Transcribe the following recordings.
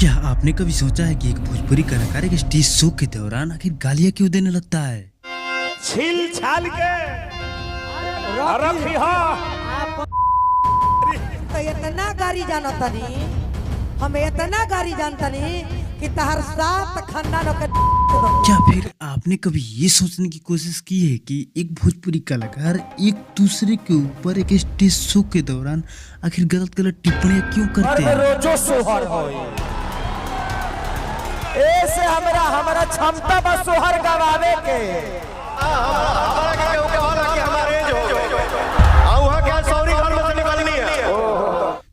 क्या आपने कभी सोचा है कि एक भोजपुरी कलाकार एक स्टेज शो के दौरान आखिर गालियां क्यों देने लगता है? छील छाल के रखी हो। तो इतना गाड़ी जानता नहीं, हम इतना गाड़ी जानता नहीं कि तहर साथ खानदान के। क्या फिर आपने कभी ये सोचने की कोशिश की है कि एक भोजपुरी कलाकार एक दूसरे के ऊपर एक स्टेज शो के दौरान आखिर गलत गलत टिप्पणियां क्यों करते हैं? रोजो सोहर होई ऐसे हमरा क्षमता बस सोहर गवावे के।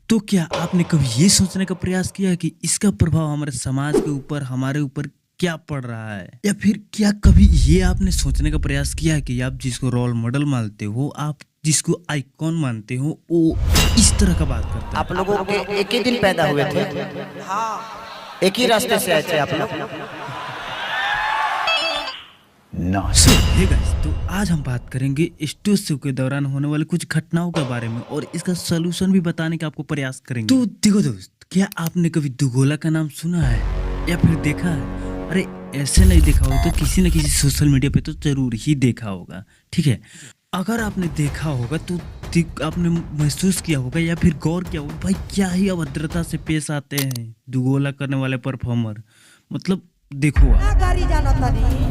तो क्या आपने कभी ये सोचने का प्रयास किया कि इसका प्रभाव हमारे समाज के ऊपर, हमारे ऊपर क्या पड़ रहा है? या फिर क्या कभी ये आपने सोचने का प्रयास किया है कि आप जिसको रोल मॉडल मानते हो, आप जिसको आइकॉन मानते हो, वो इस तरह का बात करता है? आप लोगों के एक ही दिन पैदा हुए थे, एक ही रास्ते से आए थे आप लोग। तो आज हम बात करेंगे स्टेज शो के दौरान होने वाले कुछ घटनाओं के बारे में और इसका सलूशन भी बताने का आपको प्रयास करेंगे। तो देखो दोस्त, क्या आपने कभी दुगोला का नाम सुना है या फिर देखा है? अरे ऐसे नहीं देखा हो तो किसी न किसी सोशल मीडिया पे तो जरूर ही देखा होगा, ठीक है? अगर आपने देखा होगा तो आपने महसूस किया होगा या फिर गौर किया होगा, भाई क्या ही अभद्रता से पेश आते हैं दुगोला करने वाले परफॉर्मर। मतलब देखो गाड़ी जानता नहीं,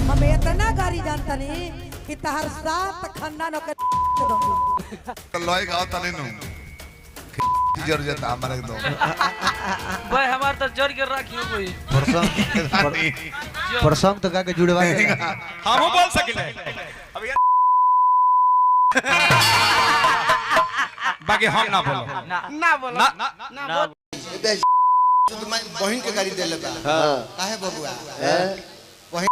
हम इतना गाड़ी जानता नहीं कि तहर साथ खानदान के। लॉय गाओ तने नु जर जता हमर एकदम भाई हमार तो जर के राखियो कोई प्रसंग तो का के जुड़वा के हमहु बोल सकिले अब बाकी हम ना बोलो ना बोलो ना बहन के गाड़ी देले बा। काहे बबुआ बहन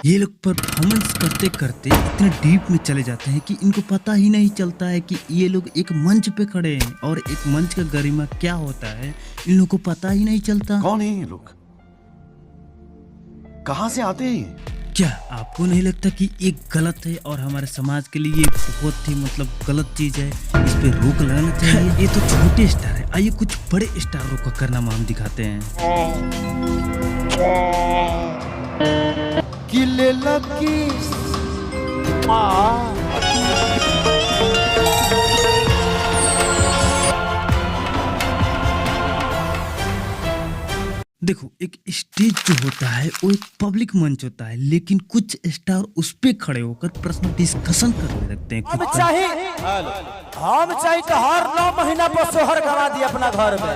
ये लोग परफॉर्मेंस करते करते इतने डीप में चले जाते हैं कि इनको पता ही नहीं चलता है कि ये लोग एक मंच पे खड़े हैं और एक मंच का गरिमा क्या होता है इन लोगों को पता ही नहीं चलता। कौन है ये लोग, कहां से आते हैं? क्या आपको नहीं लगता कि ये गलत है और हमारे समाज के लिए बहुत ही गलत चीज है? इस पे रोक लगाना चाहिए। ये तो छोटे स्टार है, आइए कुछ बड़े स्टारों का कारनामा हम दिखाते हैं। किले लगी देखो, एक स्टेज जो होता है वो एक पब्लिक मंच होता है, लेकिन कुछ स्टार उस पे खड़े होकर पर्सनल डिस्कशन करने लगते हैं। हम चाहे तो हर 9 महीना पर सोहर गवा दी अपना घर में।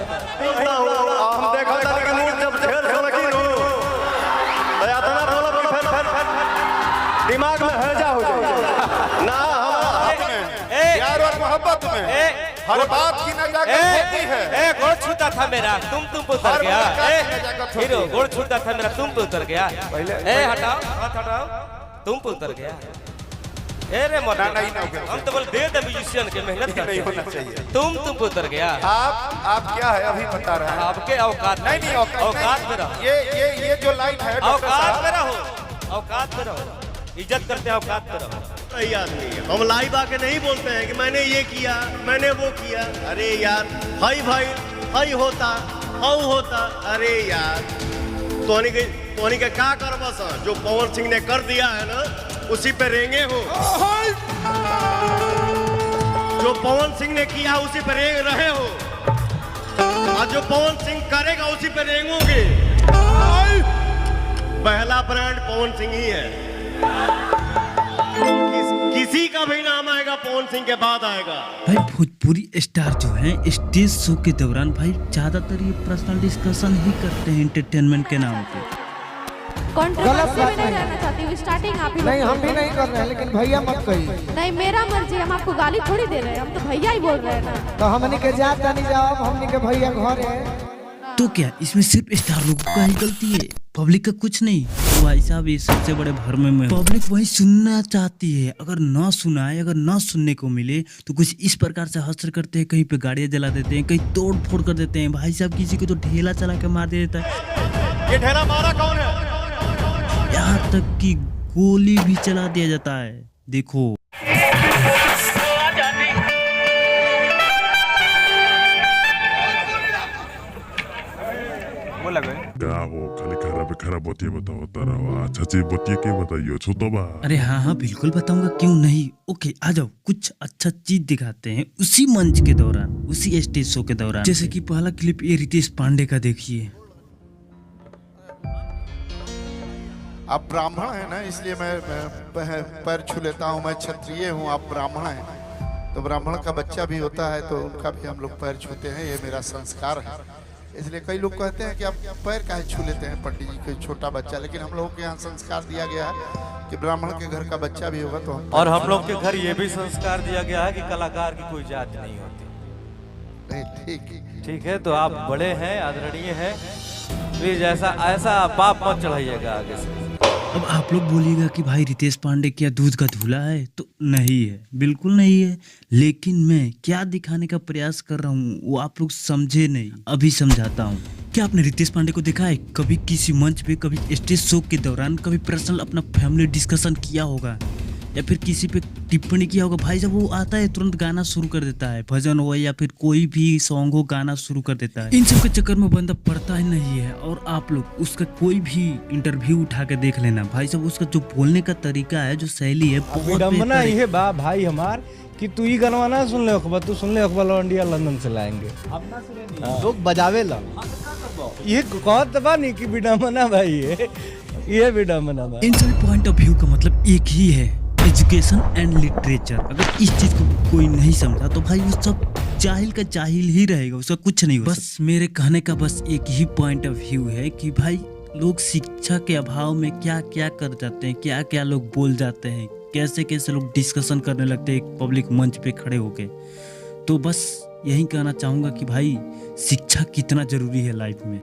हम देखा था कि मुंह जब ढेर लगी हो तो इतना रोलब कि फिर दिमाग में हैजा हो जाए ना। हम प्यार और मोहब्बत में हर बात की न जाकर होती है। गोड़ छूता था मेरा, तुम पे उतर गया। हीरो गोड़ छूता था मेरा, तुम पे उतर गया। हटाओ हाथ हटाओ, तुम पे उतर गया। रे मोटा नहीं हम तो बोल दे म्यूजिशियन के मेहनत नहीं होना चाहिए। तुम पे उतर गया। आप क्या है अभी बता रहे हैं? आपके औकात नहीं औकात में रहो। ये जो लाइन है औकात में रहो, औकात में रहो, इज्जत करते हैं, औकात में रहो। सही आदमी है। हम लाइव आके नहीं बोलते हैं कि मैंने ये किया, मैंने वो किया। अरे यार हाई भाई हाई होता हाउ होता। अरे यार तोहनी के क्या करवा सा? जो पवन सिंह ने कर दिया है ना उसी पे रेंगे हो। जो पवन सिंह ने किया उसी पे रेंग रहे हो और जो पवन सिंह करेगा उसी पे रेंगोगे। पहला ब्रांड पवन सिंह ही है, किसी का भी नाम आएगा पवन सिंह के बाद आएगा। भाई भोजपुरी स्टार जो हैं स्टेज शो के दौरान भाई ज्यादातर ये पर्सनल डिस्कशन ही करते हैं एंटरटेनमेंट के नाम पे। कंट्रोवर्सी में नहीं रहना चाहती हूँ, स्टार्टिंग आप ही नहीं, हम भी नहीं कर रहे हैं, लेकिन भैया मत कहिए। नहीं, मेरा मर्जी, हम आपको गाली थोड़ी दे रहे हैं, हम तो भैया ही बोल रहे हैं ना। तो हमनी के जात नहीं जाओ, हमनी के भैया घर है। तो क्या इसमें सिर्फ स्टार लोगों का ही गलती है, पब्लिक का कुछ नहीं? तो भाई साहब ये सबसे बड़े भ्रम में पब्लिक वही सुनना चाहती है। अगर ना सुनाए, अगर ना सुनने को मिले तो कुछ इस प्रकार से हश्र करते हैं, कहीं पे गाड़ियां जला देते हैं, कहीं तोड़ फोड़ कर देते हैं। भाई साहब किसी को तो ढेला चला के मार देता है। ये ढेला मारा कौन है? यहाँ तक कि गोली भी चला दिया जाता है। देखो क्या हो खाली खराब बतिया बताओ तारा अच्छा चीज बतिया के बताइयो छोटो बा। अरे हाँ हाँ बिल्कुल बताऊंगा, क्यों नहीं। ओके आ जाओ, कुछ अच्छा चीज दिखाते हैं उसी मंच के दौरान, उसी स्टेज शो के दौरान। जैसे कि पहला क्लिप ये रितेश पांडे का देखिए। आप ब्राह्मण है ना, इसलिए मैं पैर छू लेता हूँ। मैं क्षत्रिय हूँ, आप ब्राह्मण हैं, तो ब्राह्मण का बच्चा भी होता है तो उनका भी हम लोग पैर छूते हैं, ये मेरा संस्कार है। इसलिए कई लोग कहते हैं कि आप पैर काहे छू लेते हैं पंडित जी, कोई छोटा बच्चा, लेकिन हम लोगों के यहाँ संस्कार दिया गया है कि ब्राह्मण के घर का बच्चा भी होगा तो हम। और हम लोग के घर ये भी संस्कार दिया गया है कि कलाकार की कोई जात नहीं होती। ठीक है, तो आप बड़े हैं, आदरणीय हैं, प्लीज ऐसा पाप मत चढ़ाइएगा आगे से। अब आप लोग बोलिएगा कि भाई रितेश पांडे क्या दूध का धूला है, तो नहीं है, बिल्कुल नहीं है। लेकिन मैं क्या दिखाने का प्रयास कर रहा हूँ वो आप लोग समझे नहीं, अभी समझाता हूँ। क्या आपने रितेश पांडे को देखा है कभी किसी मंच पे, कभी स्टेज शो के दौरान, कभी पर्सनल अपना फैमिली डिस्कशन किया होगा या फिर किसी पे टिप्पणी किया होगा? भाई जब वो आता है तुरंत गाना शुरू कर देता है, भजन हो या फिर कोई भी सॉन्ग हो, गाना शुरू कर देता है। इन सब के चक्कर में बंदा पड़ता ही नहीं है। और आप लोग उसका कोई भी इंटरव्यू उठा के देख लेना, भाई साहब उसका जो बोलने का तरीका है, जो शैली है, बहुत विडम्बना ये बा भाई हमार कि तू ही गाना ना सुन ले अखबार, तू सुन ले अखबार इंडिया लंदन से लाएंगे लोग बजावे ला। ये कहत बा नहीं कि विडम्बना भाई ये विडम्बना बा। इन सभी पॉइंट ऑफ व्यू का मतलब एक ही है, एजुकेशन एंड लिटरेचर। अगर इस चीज को कोई नहीं समझा तो भाई वो सब जाहिल का जाहिल ही रहेगा, उसका कुछ नहीं हो। बस मेरे कहने का बस एक ही पॉइंट ऑफ व्यू है कि भाई लोग शिक्षा के अभाव में क्या क्या कर जाते हैं, क्या क्या लोग बोल जाते हैं, कैसे कैसे लोग डिस्कशन करने लगते हैं एक पब्लिक मंच पे खड़े होके। तो बस यही कहना चाहूंगा कि भाई शिक्षा कितना जरूरी है लाइफ में।